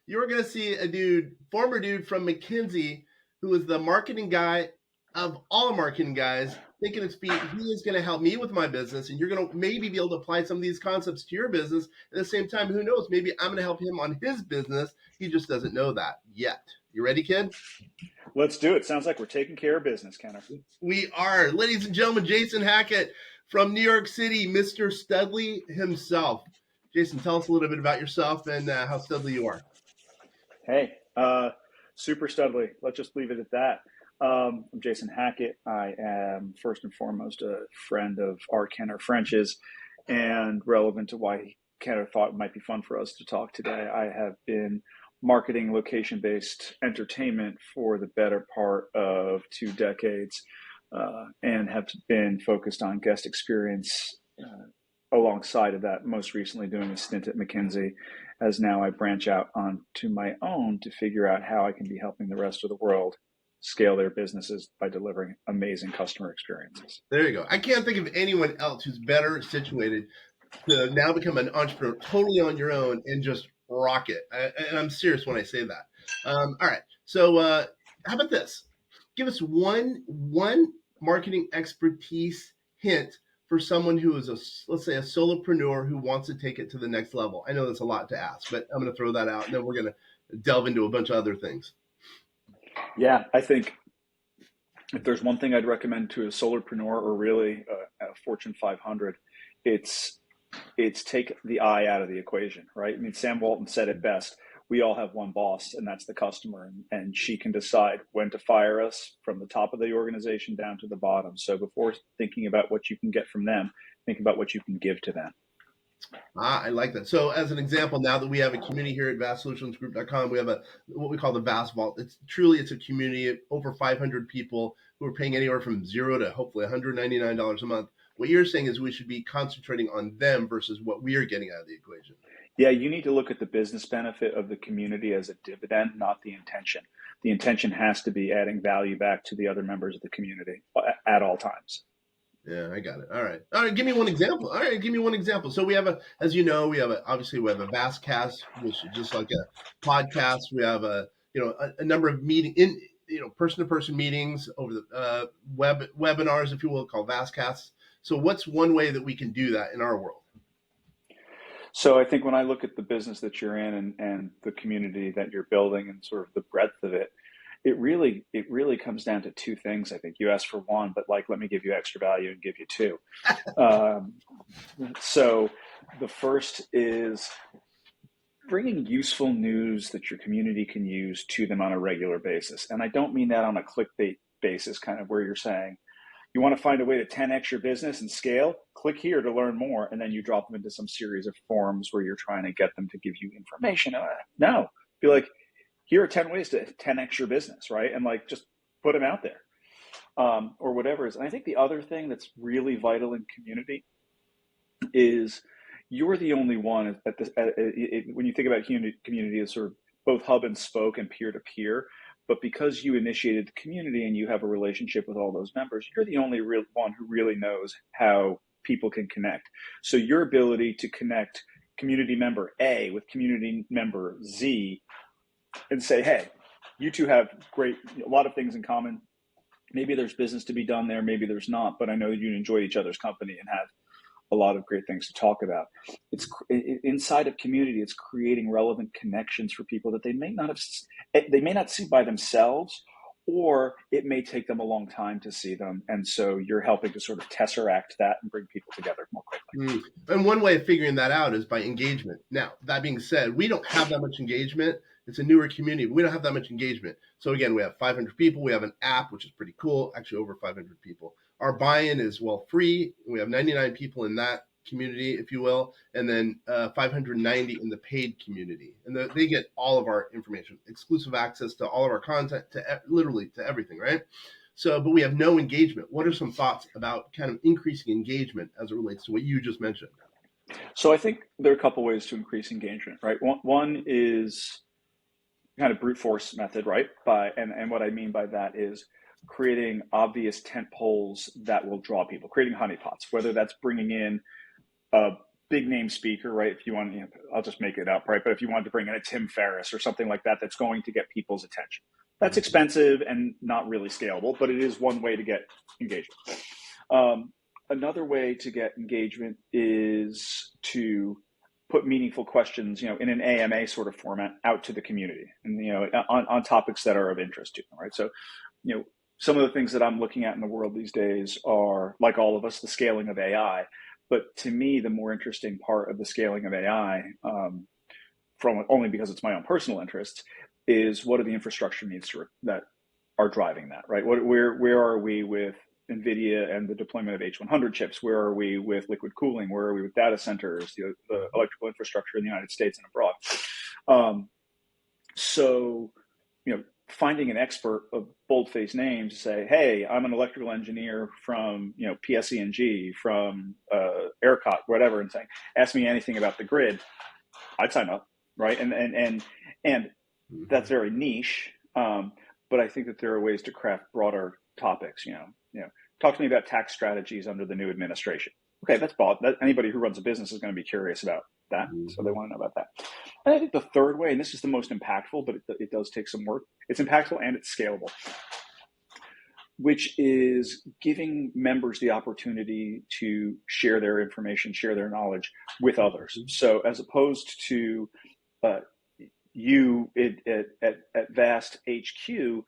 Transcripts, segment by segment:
you're going to see a former dude from McKinsey, who is the marketing guy of all marketing guys, thinking of speed. He is going to help me with my business, and you're going to maybe be able to apply some of these concepts to your business. At the same time, who knows? Maybe I'm going to help him on his business. He just doesn't know that yet. You ready, kid? Let's do it. Sounds like we're taking care of business, Kenner. We are. Ladies and gentlemen, Jason Hackett from New York City, Mr. Studley himself. Jason, tell us a little bit about yourself and how Studley you are. Hey, super Studley. Let's just leave it at that. I'm Jason Hackett. I am first and foremost a friend of our Kenner French's, and relevant to why Kenner thought it might be fun for us to talk today. I have been marketing location-based entertainment for the better part of 2 decades, and have been focused on guest experience alongside of that, most recently doing a stint at McKinsey, as now I branch out onto my own to figure out how I can be helping the rest of the world scale their businesses by delivering amazing customer experiences. There you go. I can't think of anyone else who's better situated to now become an entrepreneur totally on your own and just rock it. And I'm serious when I say that. All right. So how about this? Give us one marketing expertise hint for someone who is let's say a solopreneur who wants to take it to the next level. I know that's a lot to ask, but I'm going to throw that out, and then we're going to delve into a bunch of other things. Yeah, I think if there's one thing I'd recommend to a solopreneur or really a Fortune 500, it's take the I out of the equation, right? I mean, Sam Walton said it best. We all have one boss, and that's the customer, and she can decide when to fire us from the top of the organization down to the bottom. So before thinking about what you can get from them, think about what you can give to them. I like that. So as an example, now that we have a community here at vastsolutionsgroup.com, we have what we call the Vast Vault. It's a community of over 500 people who are paying anywhere from $0 to hopefully $199 a month. What you're saying is we should be concentrating on them versus what we are getting out of the equation. Yeah, you need to look at the business benefit of the community as a dividend, not the intention. The intention has to be adding value back to the other members of the community at all times. Yeah, I got it. All right. Give me one example. So we have obviously we have a Vastcast, which is just like a podcast. We have a number of person-to-person meetings over the webinars, if you will, called Vastcasts. So what's one way that we can do that in our world? So I think when I look at the business that you're in and the community that you're building and sort of the breadth of it, it really comes down to 2 things. I think you asked for one, but let me give you extra value and give you 2. So the first is bringing useful news that your community can use to them on a regular basis. And I don't mean that on a clickbait basis, kind of where you're saying, you want to find a way to 10x your business and scale? Click here to learn more. And then you drop them into some series of forums where you're trying to get them to give you information. No, be like, here are 10 ways to 10x your business, right? And just put them out there or whatever it is. And I think the other thing that's really vital in community is you're the only one when you think about community as sort of both hub and spoke and peer-to-peer. But because you initiated the community and you have a relationship with all those members, you're the only real one who really knows how people can connect. So your ability to connect community member A with community member Z and say, hey, you two have a lot of things in common. Maybe there's business to be done there. Maybe there's not. But I know that you enjoy each other's company and have a lot of great things to talk about. It's inside of community. It's creating relevant connections for people that they may not see by themselves, or it may take them a long time to see them. And so you're helping to sort of tesseract that and bring people together more quickly. And one way of figuring that out is by engagement. Now, that being said, we don't have that much engagement. It's a newer community. We don't have that much engagement. So again, we have 500 people. We have an app, which is pretty cool. Actually, over 500 people. Our buy-in is free. We have 99 people in that community, if you will, and then 590 in the paid community. And they get all of our information, exclusive access to all of our content, literally to everything, right? So, but we have no engagement. What are some thoughts about kind of increasing engagement as it relates to what you just mentioned? So I think there are a couple ways to increase engagement, right? One is kind of brute force method, right? And what I mean by that is creating obvious tent poles that will draw people, creating honeypots, whether that's bringing in a big name speaker, right? If you want, I'll just make it up, right? But if you wanted to bring in a Tim Ferriss or something like that, that's going to get people's attention. That's expensive and not really scalable, but it is one way to get engagement. Another way to get engagement is to put meaningful questions, in an AMA sort of format out to the community, and on topics that are of interest to them, right? So, some of the things that I'm looking at in the world these days are, like all of us, the scaling of AI. But to me, the more interesting part of the scaling of AI, from only because it's my own personal interests, is what are the infrastructure needs that are driving that, right? Where are we with NVIDIA and the deployment of H100 chips? Where are we with liquid cooling? Where are we with data centers, the electrical infrastructure in the United States and abroad? So, finding an expert of bold-faced names to say, hey, I'm an electrical engineer from, PSE&G, from ERCOT, whatever, and saying, ask me anything about the grid, I'd sign up, right? And that's very niche, but I think that there are ways to craft broader topics. Talk to me about tax strategies under the new administration. Okay, that's broad. Anybody who runs a business is going to be curious about that, so they want to know about that. And I think the third way, and this is the most impactful, but it does take some work. It's impactful and it's scalable, which is giving members the opportunity to share their information, share their knowledge with others. So as opposed to you at Vast HQ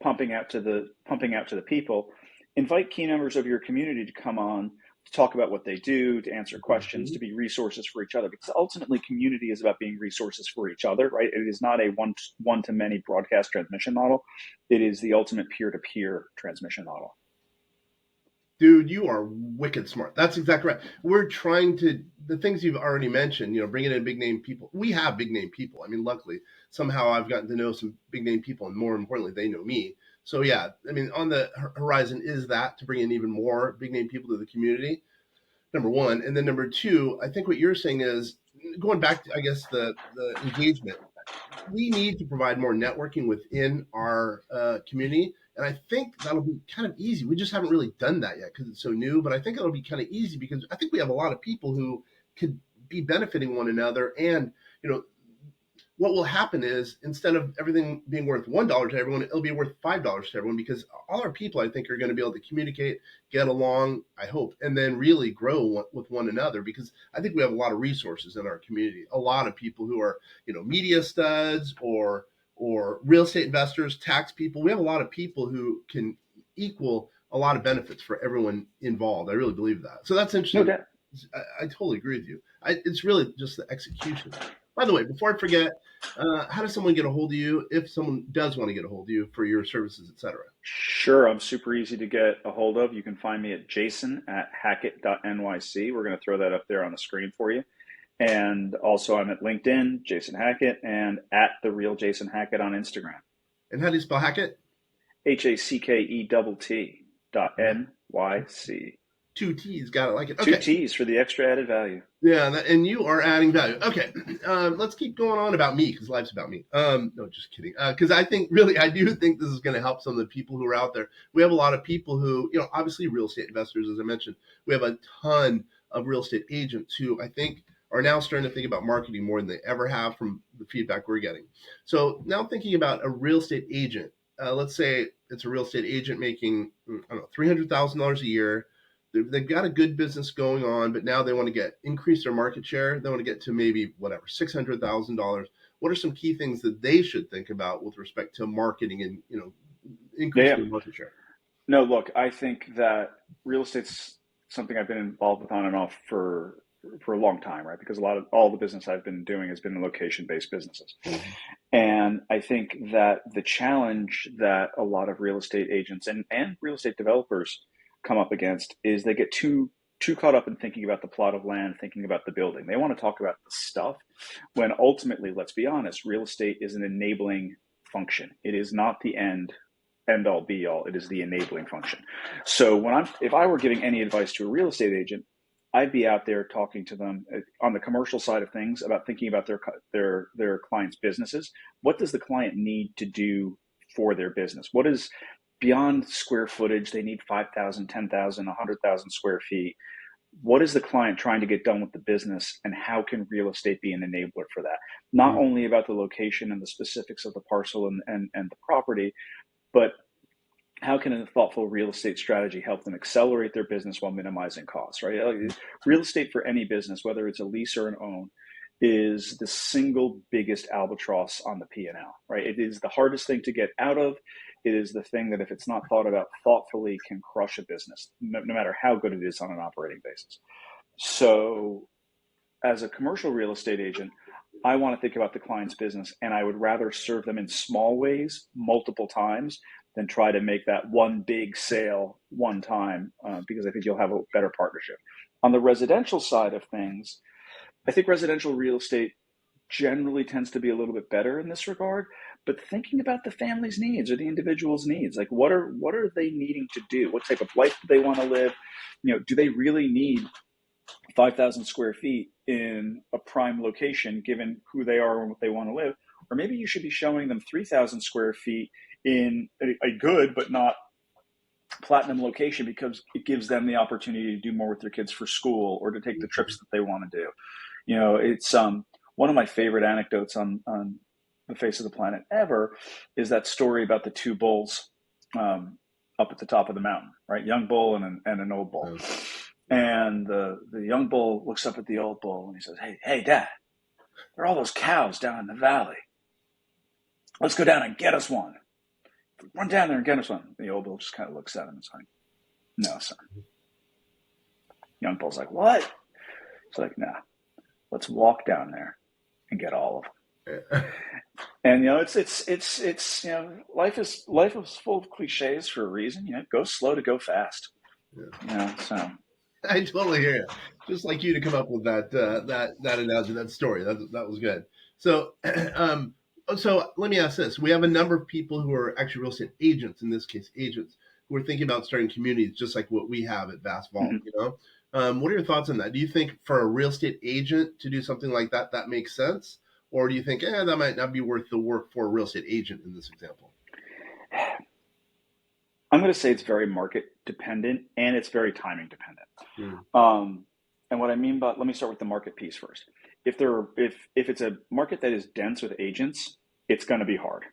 pumping out to the people, invite key members of your community to come on to talk about what they do, to answer questions, to be resources for each other. Because ultimately, community is about being resources for each other, right? It is not a one-to-many broadcast transmission model. It is the ultimate peer-to-peer transmission model. Dude, you are wicked smart. That's exactly right. We're trying to, the things you've already mentioned, bringing in big name people. We have big name people. I mean, luckily, somehow I've gotten to know some big name people, and more importantly, they know me. So yeah, I mean, on the horizon is that to bring in even more big name people to the community, number one. And then number two, I think what you're saying is, going back to, I guess, the engagement, we need to provide more networking within our community. And I think that'll be kind of easy. We just haven't really done that yet because it's so new, but I think it'll be kind of easy because I think we have a lot of people who could be benefiting one another. And, what will happen is, instead of everything being worth $1 to everyone, it'll be worth $5 to everyone, because all our people, I think, are going to be able to communicate, get along, I hope, and then really grow with one another, because I think we have a lot of resources in our community. A lot of people who are, media studs or real estate investors, tax people. We have a lot of people who can equal a lot of benefits for everyone involved. I really believe that. So that's interesting. No doubt. I totally agree with you. It's really just the execution. By the way, before I forget, how does someone get a hold of you if someone does want to get a hold of you for your services, et cetera? Sure. I'm super easy to get a hold of. You can find me at jason@hackett.nyc. We're going to throw that up there on the screen for you. And also I'm at LinkedIn, Jason Hackett, and at The Real Jason Hackett on Instagram. And how do you spell Hackett? HACKETT.NYC. 2 T's, got it, like it. Okay. 2 T's for the extra added value. Yeah, and you are adding value. Okay, let's keep going on about me, because life's about me. No, just kidding. Because I do think this is going to help some of the people who are out there. We have a lot of people who, obviously real estate investors, as I mentioned. We have a ton of real estate agents who I think are now starting to think about marketing more than they ever have from the feedback we're getting. So now thinking about a real estate agent, let's say it's a real estate agent making, $300,000 a year. They've got a good business going on, but now they want to increase their market share. They want to get to maybe $600,000. What are some key things that they should think about with respect to marketing and, increasing their market share? No, look, I think that real estate's something I've been involved with on and off for a long time, right? Because all the business I've been doing has been location-based businesses. Mm-hmm. And I think that the challenge that a lot of real estate agents and real estate developers come up against is they get too caught up in thinking about the plot of land, thinking about the building. They want to talk about the stuff, when ultimately, let's be honest, real estate is an enabling function. It is not the end all be all. It is the enabling function. So if I were giving any advice to a real estate agent, I'd be out there talking to them on the commercial side of things about thinking about their clients' businesses. What does the client need to do for their business? What is beyond square footage? They need 5,000, 10,000, 100,000 square feet. what is the client trying to get done with the business, and how can real estate be an enabler for that? Not Mm. only about the location and the specifics of the parcel and the property, but how can a thoughtful real estate strategy help them accelerate their business while minimizing costs, right? Real estate for any business, whether it's a lease or an own, is the single biggest albatross on the P&L, right? It is the hardest thing to get out of. It is the thing that, if it's not thought about thoughtfully, can crush a business, no matter how good it is on an operating basis. So as a commercial real estate agent, I want to think about the client's business, and I would rather serve them in small ways multiple times than try to make that one big sale one time, because I think you'll have a better partnership. On the residential side of things, I think residential real estate generally tends to be a little bit better in this regard, but thinking about the family's needs or the individual's needs, like what are they needing to do? What type of life do they want to live? Do they really need 5,000 square feet in a prime location, given who they are and what they want to live? Or maybe you should be showing them 3,000 square feet in a good but not platinum location, because it gives them the opportunity to do more with their kids for school or to take the trips that they want to do. It's one of my favorite anecdotes on the face of the planet ever is that story about the two bulls up at the top of the mountain, right? Young bull and an old bull. And the young bull looks up at the old bull and he says, hey, Dad, there are all those cows down in the valley. Let's go down and get us one. Run down there and get us one. The old bull just kind of looks at him and is like, no, son. Young bull's like, what? It's like, nah, let's walk down there and get all of them. And it's life is full of cliches for a reason. Go slow to go fast. So I totally hear you. Just like you to come up with that analogy, that story. That was good. So, so let me ask this: we have a number of people who are actually real estate agents, in this case, agents who are thinking about starting communities, just like what we have at Vast Vault. Mm-hmm. What are your thoughts on that? Do you think for a real estate agent to do something like that makes sense, or do you think that might not be worth the work for a real estate agent in this example? I'm going to say it's very market dependent and it's very timing dependent. And what I mean by, let me start with the market piece first. If it's a market that is dense with agents, it's going to be hard,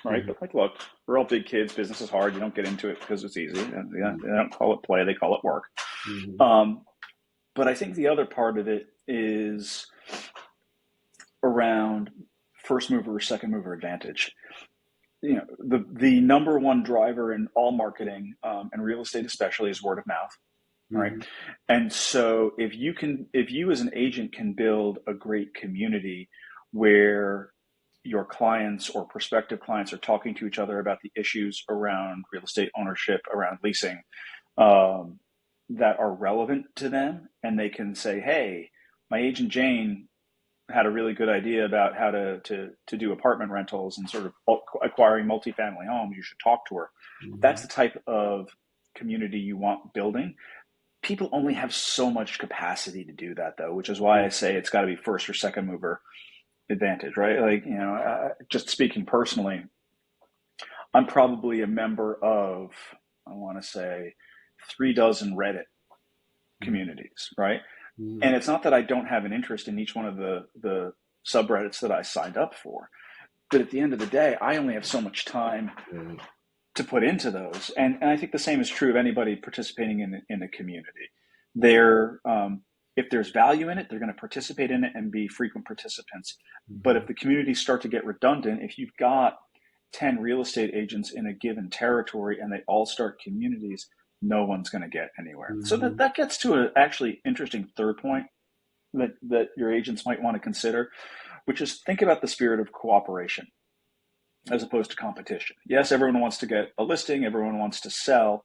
right? But like, look, we're all big kids. Business is hard. You don't get into it because it's easy. They don't call it play. They call it work. But I think the other part of it is around first mover or second mover advantage. The number one driver in all marketing, and real estate especially, is word of mouth, right? And so if you as an agent can build a great community where your clients or prospective clients are talking to each other about the issues around real estate ownership, around leasing, that are relevant to them, and they can say, hey, my agent Jane had a really good idea about how to do apartment rentals and sort of acquiring multifamily homes. You should talk to her. That's the type of community you want building. People only have so much capacity to do that, though, which is why I say it's got to be first or second mover advantage, right? Like, just speaking personally, I'm probably a member of, I want to say, 36 Reddit communities, right? And it's not that I don't have an interest in each one of the subreddits that I signed up for, but at the end of the day, I only have so much time to put into those. And I think the same is true of anybody participating in a community. If there's value in it, they're going to participate in it and be frequent participants. But if the communities start to get redundant, if you've got 10 real estate agents in a given territory and they all start communities, no one's going to get anywhere. So that gets to an actually interesting third point that your agents might want to consider, which is think about the spirit of cooperation as opposed to competition. Yes, everyone wants to get a listing, everyone wants to sell,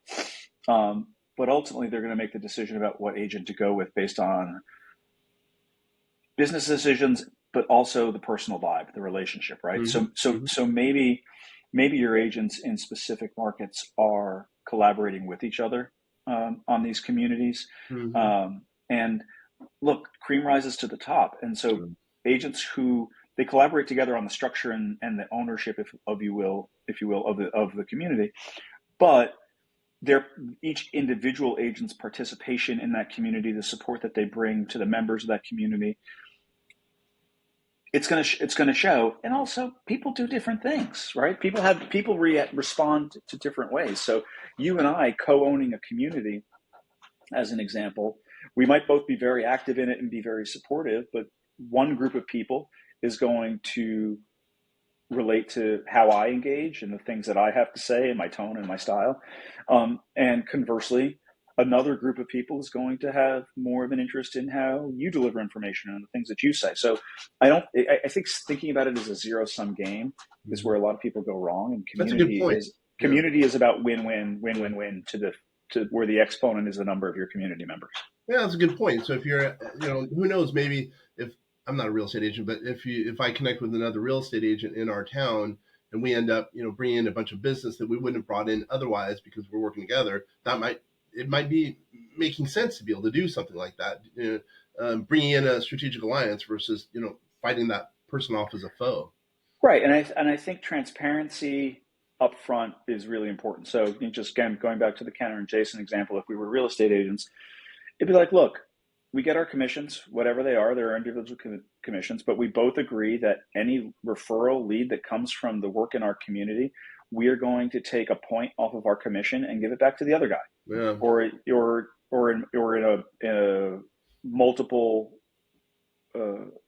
but ultimately they're going to make the decision about what agent to go with based on business decisions, but also the personal vibe, the relationship, right? So maybe your agents in specific markets are collaborating with each other on these communities. And look, cream rises to the top. And so agents who they collaborate together on the structure and the ownership, if you will, of the community. But each individual agent's participation in that community, the support that they bring to the members of that community, it's going to show. And also, people do different things, right? People respond to different ways. So you and I co-owning a community, as an example, we might both be very active in it and be very supportive, but one group of people is going to relate to how I engage and the things that I have to say and my tone and my style. And conversely, another group of people is going to have more of an interest in how you deliver information and the things that you say. So I think thinking about it as a zero-sum game is where a lot of people go wrong. And community is about win-win to where the exponent is the number of your community members. Yeah, that's a good point. So if you're, who knows, maybe if I'm not a real estate agent, but if I connect with another real estate agent in our town and we end up, bringing in a bunch of business that we wouldn't have brought in otherwise because we're working together, it might be making sense to be able to do something like that, bringing in a strategic alliance versus, fighting that person off as a foe. Right. And I think transparency up front is really important. So just again, going back to the Kenner and Jason example, if we were real estate agents, it'd be like, look, we get our commissions, whatever they are, they're individual commissions, but we both agree that any referral lead that comes from the work in our community, we are going to take a point off of our commission and give it back to the other guy. Yeah. Or in a multiple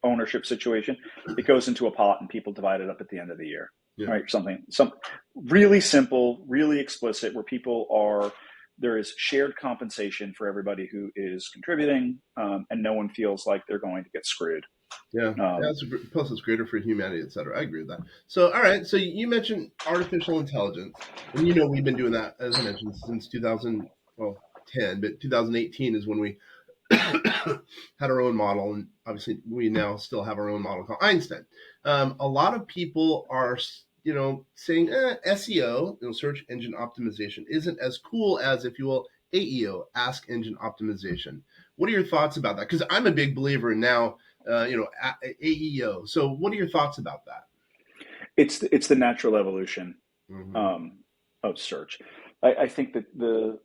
ownership situation, it goes into a pot and people divide it up at the end of the year. Yeah. Right? Some really simple, really explicit, where there is shared compensation for everybody who is contributing, and no one feels like they're going to get screwed. Yeah, plus it's greater for humanity, et cetera. I agree with that. So, all right. So you mentioned artificial intelligence, and we've been doing that, as I mentioned, since 2010, but 2018 is when we had our own model, and obviously we now still have our own model called Einstein. A lot of people are, saying SEO, search engine optimization, isn't as cool as, if you will, AEO, ask engine optimization. What are your thoughts about that? Because I'm a big believer in now, AEO. So what are your thoughts about that? It's the natural evolution of search. I think that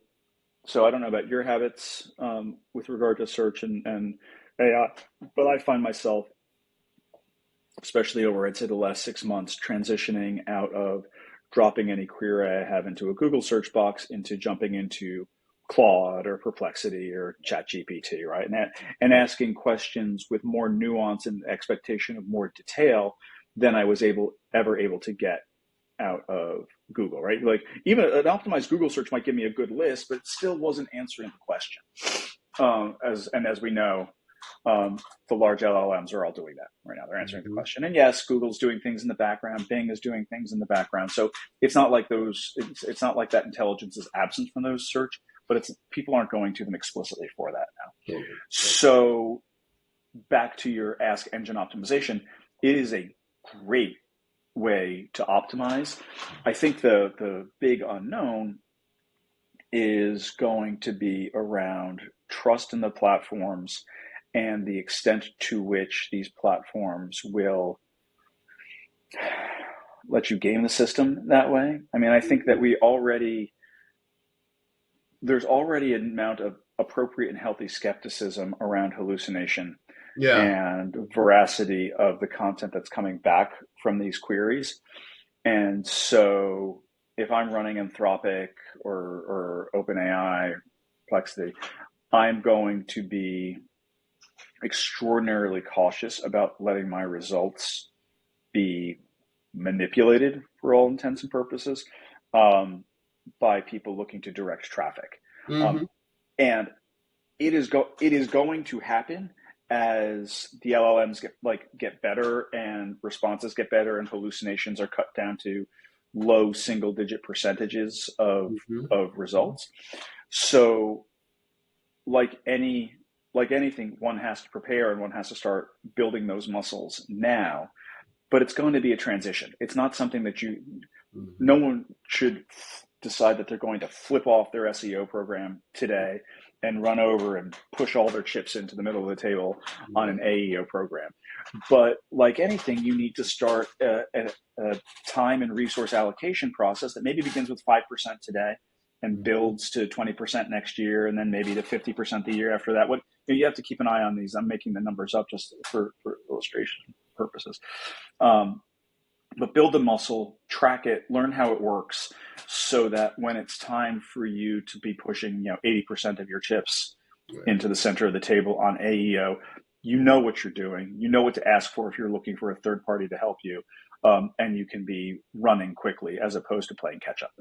so I don't know about your habits with regard to search and AI, but I find myself, especially over, I'd say, the last 6 months, transitioning out of dropping any query I have into a Google search box into jumping into Claude or Perplexity or ChatGPT, right? And asking questions with more nuance and expectation of more detail than I was ever able to get out of Google, right? Like even an optimized Google search might give me a good list, but it still wasn't answering the question. As we know, the large LLMs are all doing that right now. They're answering the question. And yes, Google's doing things in the background. Bing is doing things in the background. So it's not like it's not like that intelligence is absent from those search, but people aren't going to them explicitly for that now. So back to your ask engine optimization, it is a great way to optimize. I think the big unknown is going to be around trust in the platforms and the extent to which these platforms will let you game the system that way. I mean, I think that there's already an amount of appropriate and healthy skepticism around hallucination and veracity of the content that's coming back from these queries. And so if I'm running Anthropic or OpenAI, Perplexity, I'm going to be extraordinarily cautious about letting my results be manipulated for all intents and purposes by people looking to direct traffic. And it is going to happen as the LLMs get better and responses get better and hallucinations are cut down to low single-digit percentages of results. So like anything, one has to prepare and one has to start building those muscles now, but it's going to be a transition. It's not something that no one should decide that they're going to flip off their SEO program today and run over and push all their chips into the middle of the table on an AEO program. But like anything, you need to start a time and resource allocation process that maybe begins with 5% today and builds to 20% next year, and then maybe to 50% the year after that. You have to keep an eye on these. I'm making the numbers up just for illustration purposes. But build the muscle, track it, learn how it works, so that when it's time for you to be pushing, 80% of your chips into the center of the table on AEO, you know what you're doing. You know what to ask for if you're looking for a third party to help you, and you can be running quickly as opposed to playing catch up.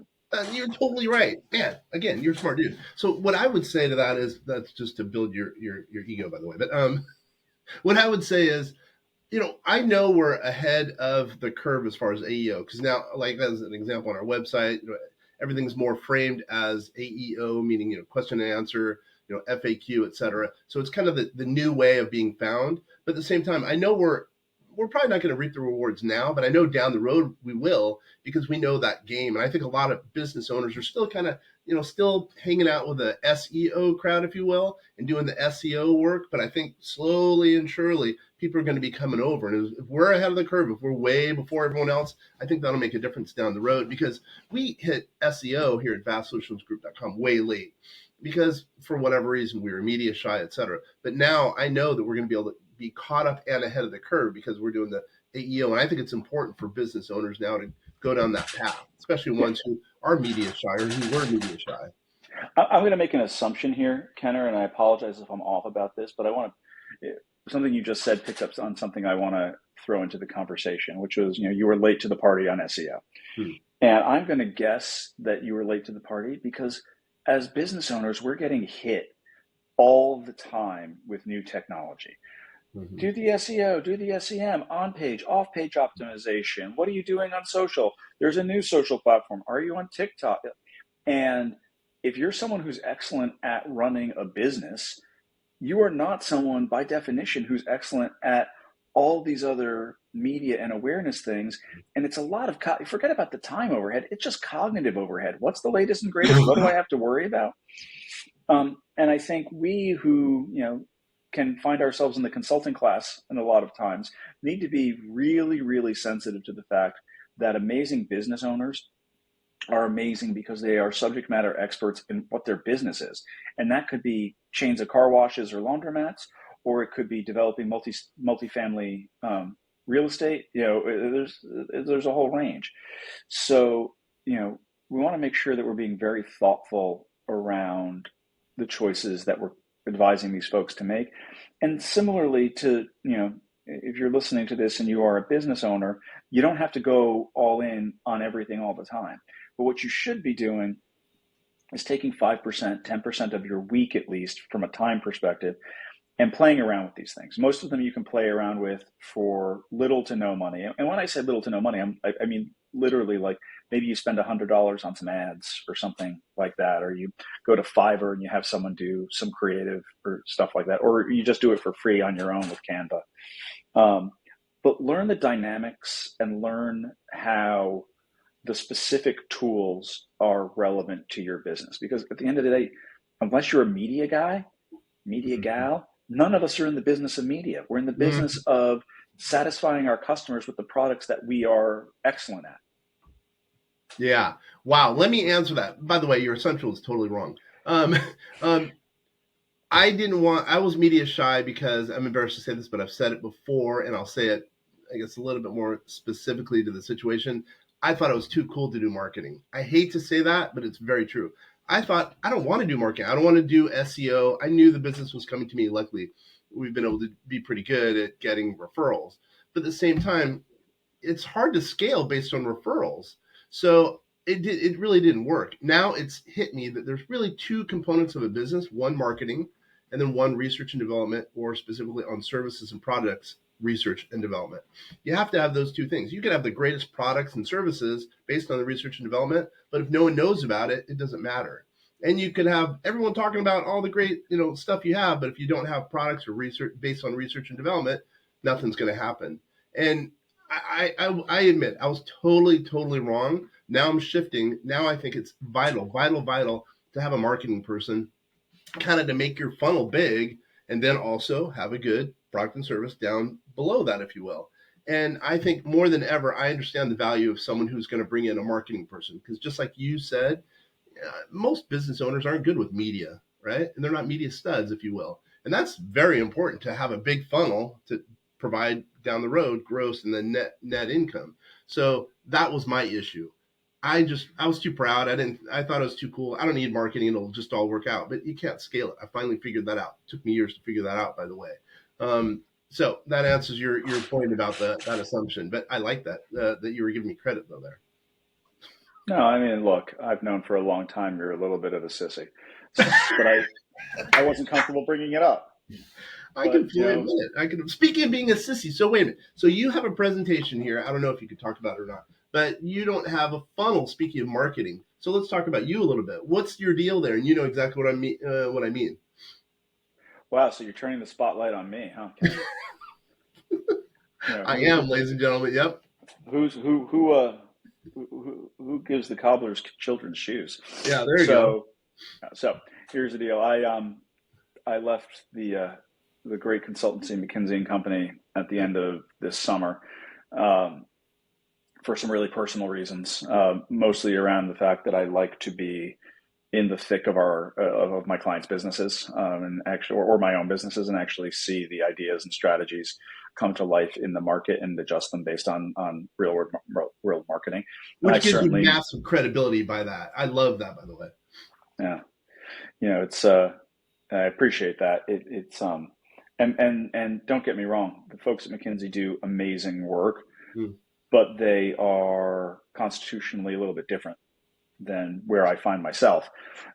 You're totally right, man. Again, you're a smart dude. So what I would say to that is, that's just to build your ego, by the way. But what I would say is, I know we're ahead of the curve as far as AEO, because now, like as an example on our website, everything's more framed as AEO, meaning question and answer, FAQ, etc. So it's kind of the new way of being found. But at the same time, I know we're probably not going to reap the rewards now, but I know down the road we will, because we know that game. And I think a lot of business owners are still kind of, still hanging out with the SEO crowd, if you will, and doing the SEO work. But I think slowly and surely people are going to be coming over. And if we're ahead of the curve, if we're way before everyone else, I think that'll make a difference down the road, because we hit SEO here at vastsolutionsgroup.com way late, because for whatever reason we were media shy, etc. But now I know that we're going to be able to be caught up and ahead of the curve, because we're doing the AEO. And I think it's important for business owners now to go down that path, especially ones who are media shy or who were media shy. I'm going to make an assumption here, Kenner, and I apologize if I'm off about this, but I want to, something you just said picked up on something I want to throw into the conversation, which was, you were late to the party on SEO. And I'm going to guess that you were late to the party because as business owners, we're getting hit all the time with new technology. Mm-hmm. Do the SEO, do the SEM, on-page, off-page optimization. What are you doing on social? There's a new social platform. Are you on TikTok? And if you're someone who's excellent at running a business, you are not someone by definition who's excellent at all these other media and awareness things. And it's a lot of, forget about the time overhead. It's just cognitive overhead. What's the latest and greatest? What do I have to worry about? And I think we who, can find ourselves in the consulting class, and a lot of times need to be really, really sensitive to the fact that amazing business owners are amazing because they are subject matter experts in what their business is. And that could be chains of car washes or laundromats, or it could be developing multifamily real estate. There's a whole range. So, we want to make sure that we're being very thoughtful around the choices that we're advising these folks to make. And similarly to, if you're listening to this and you are a business owner, you don't have to go all in on everything all the time. But what you should be doing is taking 5%, 10% of your week, at least from a time perspective, and playing around with these things. Most of them you can play around with for little to no money. And when I say little to no money, I mean literally like maybe you spend $100 on some ads or something like that, or you go to Fiverr and you have someone do some creative or stuff like that, or you just do it for free on your own with Canva. But learn the dynamics and learn how the specific tools are relevant to your business. Because at the end of the day, unless you're a media guy, media gal, none of us are in the business of media. We're in the business of satisfying our customers with the products that we are excellent at. Yeah. Wow. Let me answer that. By the way, your assumption was totally wrong. I was media shy because I'm embarrassed to say this, but I've said it before and I'll say it, I guess, a little bit more specifically to the situation. I thought it was too cool to do marketing. I hate to say that, but it's very true. I thought, I don't want to do marketing. I don't want to do SEO. I knew the business was coming to me. Luckily, we've been able to be pretty good at getting referrals. But at the same time, it's hard to scale based on referrals. So it really didn't work. Now it's hit me that there's really two components of a business, one marketing, and then one research and development, or specifically on services and products, research and development. You have to have those two things. You can have the greatest products and services based on the research and development, but if no one knows about it, it doesn't matter. And you could have everyone talking about all the great, stuff you have, but if you don't have products or research based on research and development, nothing's going to happen. And I admit I was totally wrong. Now I'm shifting. Now I think it's vital to have a marketing person kind of to make your funnel big, and then also have a good product and service down below that, if you will. And I think more than ever, I understand the value of someone who's going to bring in a marketing person, because just like you said, most business owners aren't good with media, right? And they're not media studs, if you will. And that's very important to have a big funnel to provide down the road gross and then net income. So that was my issue. I was too proud. I thought it was too cool. I don't need marketing. It'll just all work out, but you can't scale it. I finally figured that out. It took me years to figure that out, by the way. So that answers your point about that assumption, but I like that you were giving me credit though there. No, I mean, look, I've known for a long time you're a little bit of a sissy, but I wasn't comfortable bringing it up. I can fully admit it. Speaking of being a sissy, so wait a minute. So you have a presentation here. I don't know if you could talk about it or not, but you don't have a funnel. Speaking of marketing, so let's talk about you a little bit. What's your deal there? And you know exactly what I mean. Wow, so you're turning the spotlight on me, huh? I am, ladies and gentlemen. Yep. Who gives the cobblers children's shoes? Yeah, there you go. So here's the deal. I left the great consultancy McKinsey Company at the end of this summer for some really personal reasons, mostly around the fact that I like to be in the thick of of my clients' businesses and actually, or my own businesses, and actually see the ideas and strategies come to life in the market and adjust them based on real world marketing. Which gives you massive credibility by that. I love that, by the way. Yeah, it's I appreciate that. It's and don't get me wrong, the folks at McKinsey do amazing work, but they are constitutionally a little bit different than where I find myself.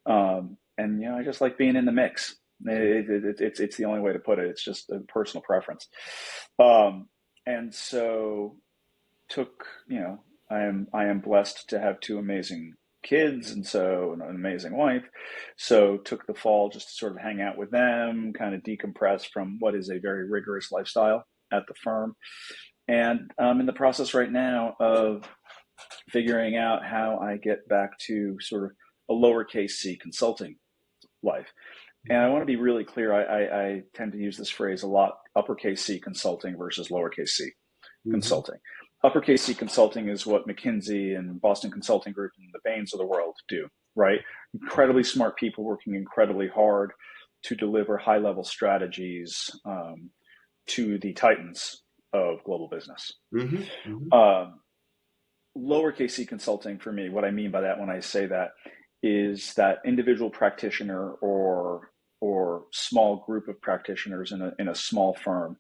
And I just like being in the mix. It's the only way to put it. It's just a personal preference. And so I am blessed to have two amazing kids, and so an amazing wife. So took the fall just to sort of hang out with them, kind of decompress from what is a very rigorous lifestyle at the firm. And I'm in the process right now of figuring out how I get back to sort of a lowercase c consulting life. And I want to be really clear. I tend to use this phrase a lot: uppercase C consulting versus lowercase c consulting. Uppercase C consulting is what McKinsey and Boston Consulting Group and the Bains of the world do, right? Incredibly smart people working incredibly hard to deliver high-level strategies to the titans of global business. Lowercase c consulting for me, what I mean by that when I say that is that individual practitioner or small group of practitioners in a small firm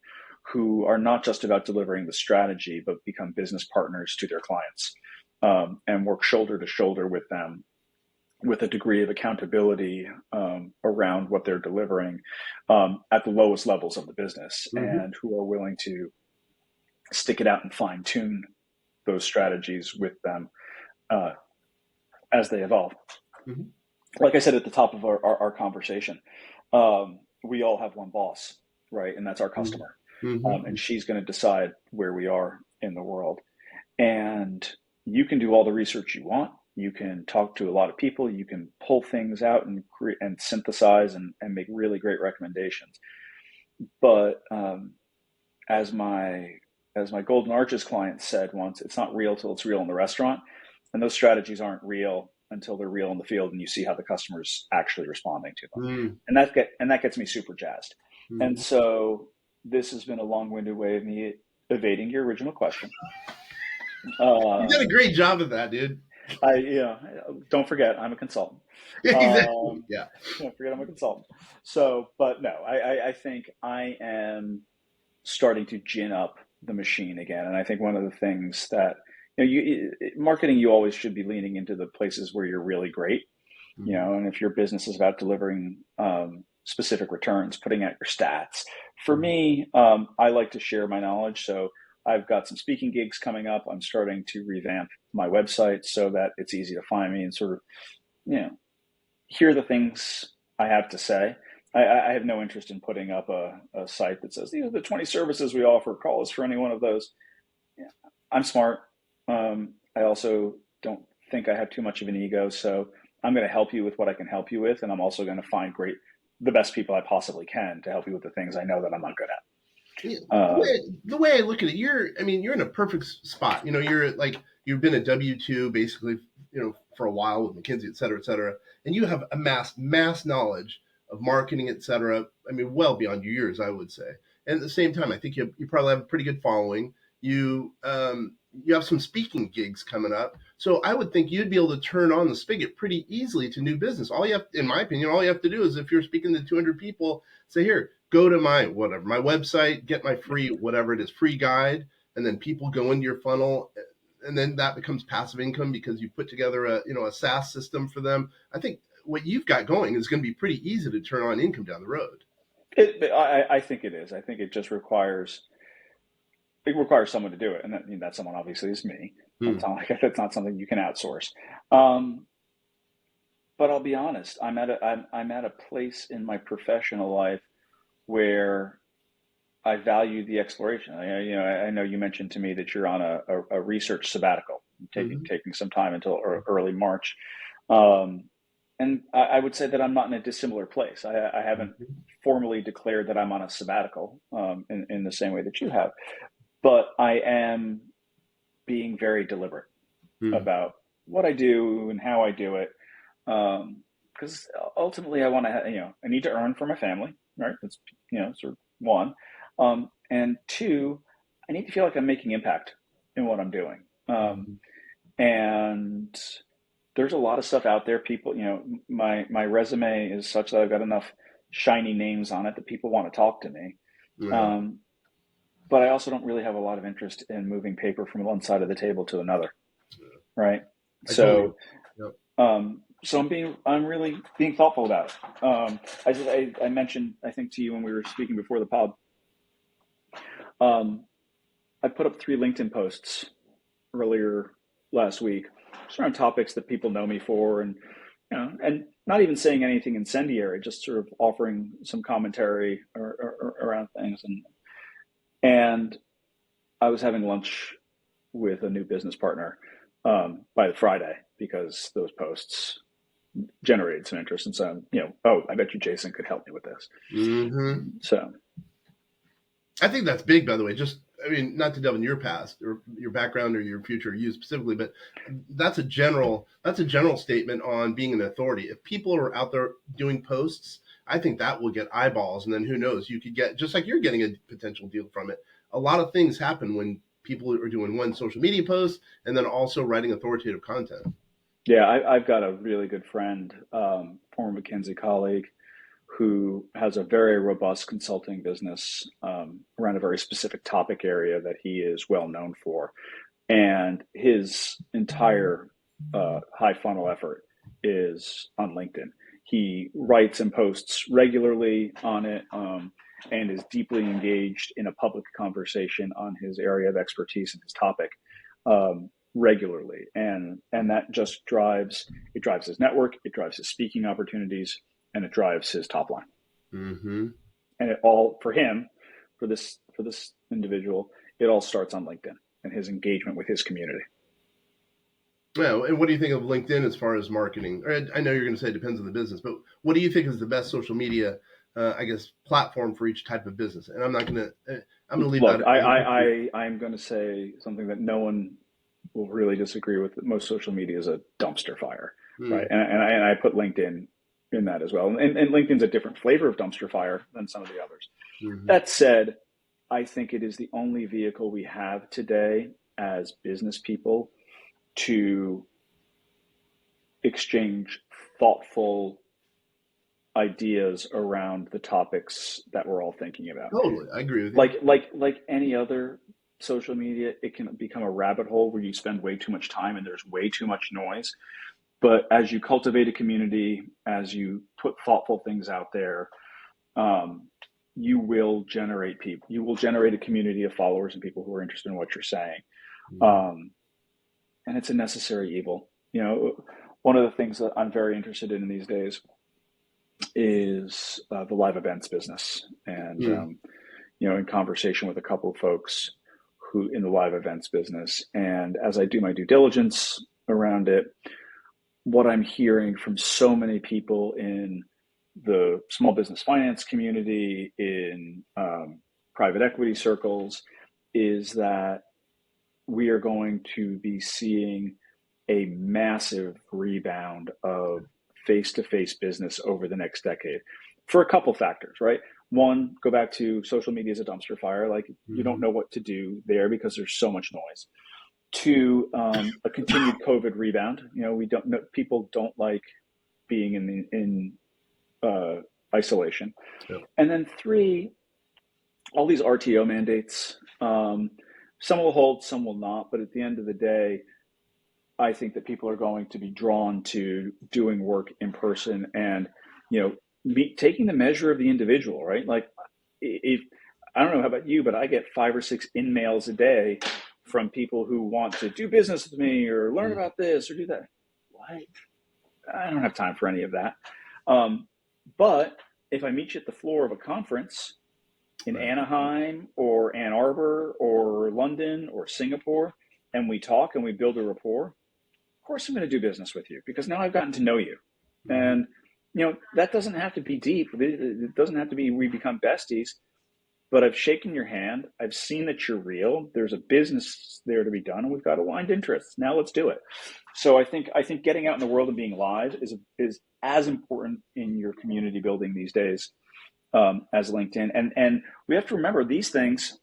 who are not just about delivering the strategy, but become business partners to their clients and work shoulder to shoulder with them with a degree of accountability around what they're delivering at the lowest levels of the business, and who are willing to stick it out and fine tune those strategies with them as they evolve. Like I said at the top of our conversation, we all have one boss, right? And that's our customer. And she's going to decide where we are in the world. And you can do all the research you want. You can talk to a lot of people. You can pull things out and synthesize and make really great recommendations. But as my Golden Arches client said once, it's not real till it's real in the restaurant. And those strategies aren't real until they're real in the field and you see how the customer's actually responding to them. And that gets me super jazzed. And so this has been a long-winded way of me evading your original question. You did a great job of that, dude. Don't forget, I'm a consultant. Exactly. Yeah. Don't forget I'm a consultant. So, but no, I think I am starting to gin up the machine again. And I think one of the things that, marketing, you always should be leaning into the places where you're really great, and if your business is about delivering specific returns, putting out your stats. For me, I like to share my knowledge. So I've got some speaking gigs coming up. I'm starting to revamp my website so that it's easy to find me and sort of, hear the things I have to say. I have no interest in putting up a site that says, these are the 20 services we offer. Call us for any one of those. I'm smart. I also don't think I have too much of an ego. So I'm going to help you with what I can help you with. And I'm also going to find the best people I possibly can to help you with the things I know that I'm not good at. The way I look at it, you're in a perfect spot. You're like, you've been a W-2 basically for a while with McKinsey, et cetera, and you have amassed mass knowledge of marketing, et cetera. I mean, well beyond your years, I would say. And at the same time, I think you probably have a pretty good following. You have some speaking gigs coming up, so I would think you'd be able to turn on the spigot pretty easily to new business. All you have, in my opinion, all you have to do is if you're speaking to 200 people, say, here, go to my website, get my free whatever it is, free guide, and then people go into your funnel, and then that becomes passive income because you put together a SaaS system for them. I think what you've got going is going to be pretty easy to turn on income down the road. I think it is. I think it just requires someone to do it, and that someone obviously is me. It's not like that's not something you can outsource. But I'll be honest, I'm at a place in my professional life where I value the exploration. I know you mentioned to me that you're on a research sabbatical, taking some time until early March. And I would say that I'm not in a dissimilar place. I haven't formally declared that I'm on a sabbatical in the same way that you have, but I am being very deliberate about what I do and how I do it. Because ultimately, I want to, I need to earn for my family, right? That's, sort of one. And two, I need to feel like I'm making impact in what I'm doing. And there's a lot of stuff out there. People, my resume is such that I've got enough shiny names on it that people want to talk to me. Right. But I also don't really have a lot of interest in moving paper from one side of the table to another. Right. So, so I'm really being thoughtful about it. I mentioned, I think to you when we were speaking before the pod, I put up 3 LinkedIn posts earlier last week, just around topics that people know me for, and and not even saying anything incendiary, just sort of offering some commentary around things. And I was having lunch with a new business partner by the Friday because those posts generated some interest, and so I bet you Jason could help me with this. So I think that's big, by the way. Not to delve in your past or your background or your future, you specifically, but that's a general statement on being an authority. If people are out there doing posts, I think that will get eyeballs, and then who knows, you could get, just like you're getting a potential deal from it. A lot of things happen when people are doing one social media post and then also writing authoritative content. Yeah, I've got a really good friend, former McKinsey colleague, who has a very robust consulting business around a very specific topic area that he is well known for. And his entire high funnel effort is on LinkedIn. He writes and posts regularly on it and is deeply engaged in a public conversation on his area of expertise and his topic regularly. And that just drives his network, it drives his speaking opportunities, and it drives his top line. And it all, for him, for this individual, it all starts on LinkedIn and his engagement with his community. Well, and what do you think of LinkedIn as far as marketing? I know you're going to say it depends on the business, but what do you think is the best social media, platform for each type of business? And I'm going to leave that. I'm going to say something that no one will really disagree with. Most social media is a dumpster fire, right? And I put LinkedIn in that as well. And LinkedIn's a different flavor of dumpster fire than some of the others. That said, I think it is the only vehicle we have today as business people to exchange thoughtful ideas around the topics that we're all thinking about. Totally, I agree with you. Like any other social media, it can become a rabbit hole where you spend way too much time and there's way too much noise. But as you cultivate a community, as you put thoughtful things out there, you will generate people. You will generate a community of followers and people who are interested in what you're saying. And it's a necessary evil. One of the things that I'm very interested in these days is the live events business. And, in conversation with a couple of folks who in the live events business. And as I do my due diligence around it, what I'm hearing from so many people in the small business finance community, in private equity circles, is that we are going to be seeing a massive rebound of face-to-face business over the next decade for a couple factors, right? One, go back to social media as a dumpster fire. Like you don't know what to do there because there's so much noise. Two, a continued COVID rebound. We don't know, people don't like being in isolation. Yep. And then three, all these RTO mandates. Some will hold, some will not. But at the end of the day, I think that people are going to be drawn to doing work in person and, taking the measure of the individual, right? Like if I don't know how about you, but I get 5 or 6 in-mails a day from people who want to do business with me or learn about this or do that. What? I don't have time for any of that. But if I meet you at the floor of a conference in Anaheim or Ann Arbor or London or Singapore, and we talk and we build a rapport, of course I'm going to do business with you because now I've gotten to know you. And, that doesn't have to be deep. It doesn't have to be we become besties, but I've shaken your hand. I've seen that you're real. There's a business there to be done and we've got aligned interests. Now let's do it. So I think getting out in the world and being live is as important in your community building these days as LinkedIn. And we have to remember these things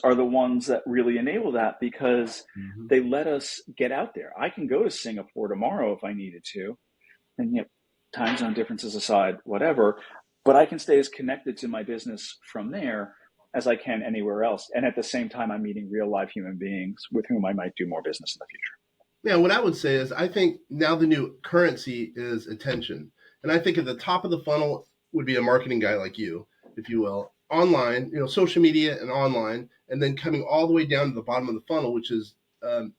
are the ones that really enable that because they let us get out there. I can go to Singapore tomorrow if I needed to, and time zone differences aside, whatever, but I can stay as connected to my business from there as I can anywhere else. And at the same time, I'm meeting real live human beings with whom I might do more business in the future. Yeah, what I would say is I think now the new currency is attention. And I think at the top of the funnel would be a marketing guy like you, if you will, online, social media and online, and then coming all the way down to the bottom of the funnel, which is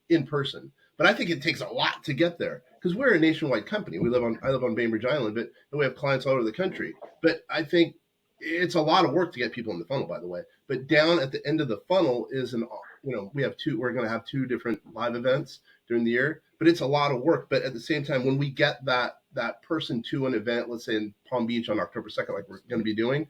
in person. But I think it takes a lot to get there because we're a nationwide company. I live on Bainbridge Island, but we have clients all over the country. But I think it's a lot of work to get people in the funnel, by the way. But down at the end of the funnel is we're going to have 2 different live events during the year, but it's a lot of work. But at the same time, when we get that person to an event, let's say in Palm Beach on October 2nd, like we're going to be doing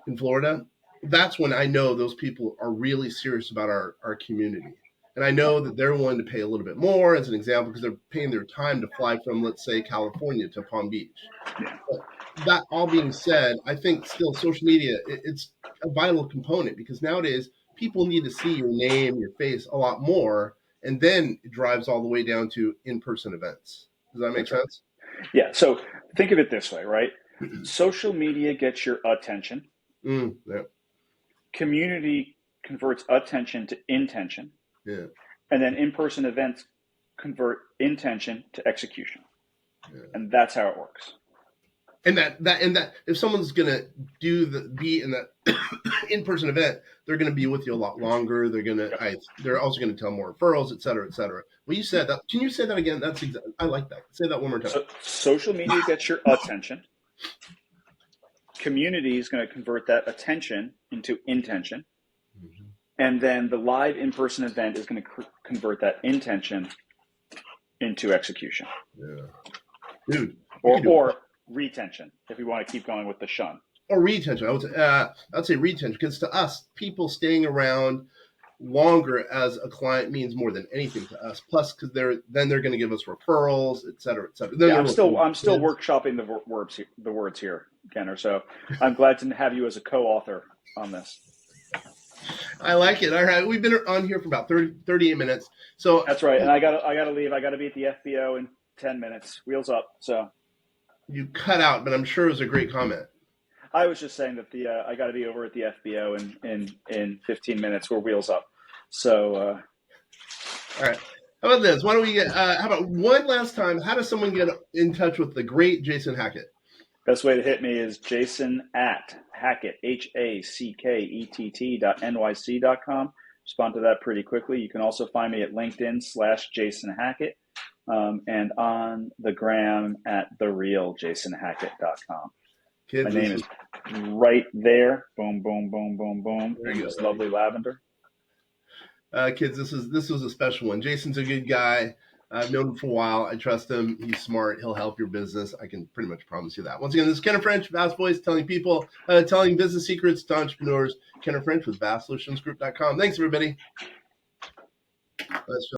in Florida, that's when I know those people are really serious about our community. And I know that they're willing to pay a little bit more, as an example, because they're paying their time to fly from, let's say, California to Palm Beach. But that all being said, I think still social media, it's a vital component because nowadays people need to see your name, your face a lot more, and then it drives all the way down to in-person events. Does that make sense? Yeah. So think of it this way, right? Social media gets your attention. Yeah. Community converts attention to intention. Yeah. And then in-person events convert intention to execution. Yeah. And that's how it works. And that if someone's gonna be in that in-person event, they're gonna be with you a lot longer. They're also gonna tell more referrals, et cetera, et cetera. Well, you said that. Can you say that again? I like that. Say that one more time. So social media gets your attention. Community is going to convert that attention into intention. And then the live in-person event is going to convert that intention into execution. Yeah. Dude. Or retention, if we want to keep going with the shun. Or retention. I'd say retention, because to us, people staying around longer as a client means more than anything to us. Plus, because they're going to give us referrals, et cetera, et cetera. Yeah, I'm still workshopping the words here, Kenner. So I'm glad to have you as a co-author on this. I like it. All right, we've been on here for about 38 minutes. So that's right, and I gotta leave. I gotta be at the FBO in 10 minutes. Wheels up. So you cut out, but I'm sure it was a great comment. I was just saying that I got to be over at the FBO in 15 minutes. We're wheels up. So, all right. How about this? Why don't we get? How about one last time? How does someone get in touch with the great Jason Hackett? Best way to hit me is Jason at Hackett HACKETT.nyc.com. Respond to that pretty quickly. You can also find me at LinkedIn /Jason Hackett and on the gram at therealJasonHackett.com. Kids, my name is right there. Boom, boom, boom, boom, boom. There you go. Lovely lavender. Kids, this was a special one. Jason's a good guy. I've known him for a while. I trust him. He's smart. He'll help your business. I can pretty much promise you that. Once again, this is Kenner French, Vast Voice, telling business secrets to entrepreneurs. Kenner French with VastSolutionsGroup.com. Thanks, everybody. Let's